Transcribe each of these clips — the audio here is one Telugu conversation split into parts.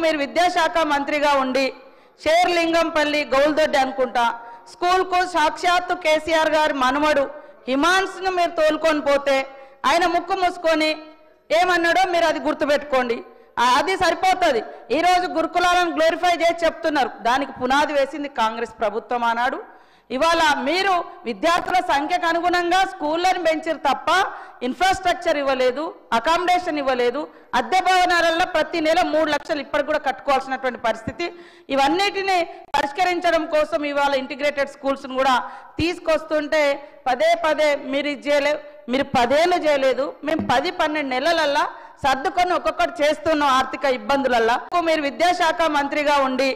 మీరు విద్యాశాఖ మంత్రిగా ఉండి షేర్లింగంపల్లి గౌల్దొడ్డి అనుకుంటా స్కూల్కు సాక్షాత్తు కేసీఆర్ గారి మనమడు హిమాన్స్ను మీరు తోలుకొని పోతే ఆయన ముక్కు మూసుకొని ఏమన్నాడో మీరు అది గుర్తుపెట్టుకోండి. అది సరిపోతుంది. ఈరోజు గురుకులాలను గ్లోరిఫై చేసి చెప్తున్నారు. దానికి పునాది వేసింది కాంగ్రెస్ ప్రభుత్వం ఆనాడు. ఇవాళ మీరు విద్యార్థుల సంఖ్యకు అనుగుణంగా స్కూళ్ళని పెంచారు తప్ప ఇన్ఫ్రాస్ట్రక్చర్ ఇవ్వలేదు, అకామిడేషన్ ఇవ్వలేదు. అద్దె భవనాలలో ప్రతి నెల 3 లక్షలు ఇప్పటికి కూడా కట్టుకోవాల్సినటువంటి పరిస్థితి. ఇవన్నిటిని పరిష్కరించడం కోసం ఇవాళ ఇంటిగ్రేటెడ్ స్కూల్స్ను కూడా తీసుకొస్తుంటే పదే పదే మీరు ఇది చేయలేదు, మీరు 10 ఏళ్ళు చేయలేదు, మేము 10-12 నెలలల్లా సర్దుకొని ఒక్కొక్కటి చేస్తున్నాం ఆర్థిక ఇబ్బందులల్లా. మీరు విద్యాశాఖ మంత్రిగా ఉండి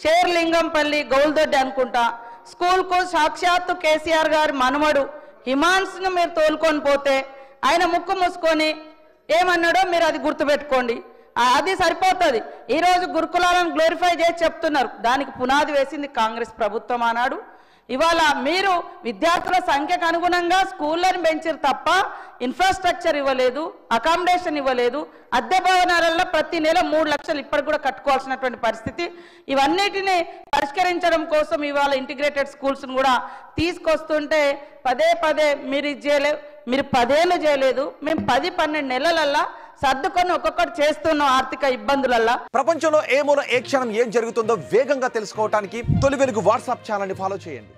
షేర్లింగంపల్లి గౌల్దొడ్డి అనుకుంటా స్కూల్కు సాక్షాత్తు కేసీఆర్ గారి మనమడు హిమాన్స్ను మీరు తోలుకొని పోతే ఆయన ముక్కు మూసుకొని ఏమన్నాడో మీరు అది గుర్తుపెట్టుకోండి. అది సరిపోతుంది. ఈరోజు గురుకులాలను గ్లోరిఫై చేసి చెప్తున్నారు. దానికి పునాది వేసింది కాంగ్రెస్ ప్రభుత్వం ఆనాడు. ఇవాళ మీరు విద్యార్థుల సంఖ్యకు అనుగుణంగా స్కూళ్ళని పెంచారు తప్ప ఇన్ఫ్రాస్ట్రక్చర్ ఇవ్వలేదు, అకామిడేషన్ ఇవ్వలేదు. అద్దె భవనాలలో ప్రతి నెల 3 లక్షలు ఇప్పటికి కూడా కట్టుకోవాల్సినటువంటి పరిస్థితి. ఇవన్నిటిని పరిష్కరించడం కోసం ఇవాళ ఇంటిగ్రేటెడ్ స్కూల్స్ను కూడా తీసుకొస్తుంటే పదే పదే మీరు ఇది చేయలేదు, మీరు 10 ఏళ్ళు చేయలేదు, మేము 10-12 నెలలల్లా సర్దుకొని ఒక్కొక్కటి చేస్తున్నాం ఆర్థిక ఇబ్బందులల్లా. ప్రపంచంలో ఏ మూల ఏ క్షణం ఏం జరుగుతుందో వేగంగా తెలుసుకోవడానికి తొలి వెలుగు వాట్సాప్ ఛానల్ని ఫాలో చేయండి.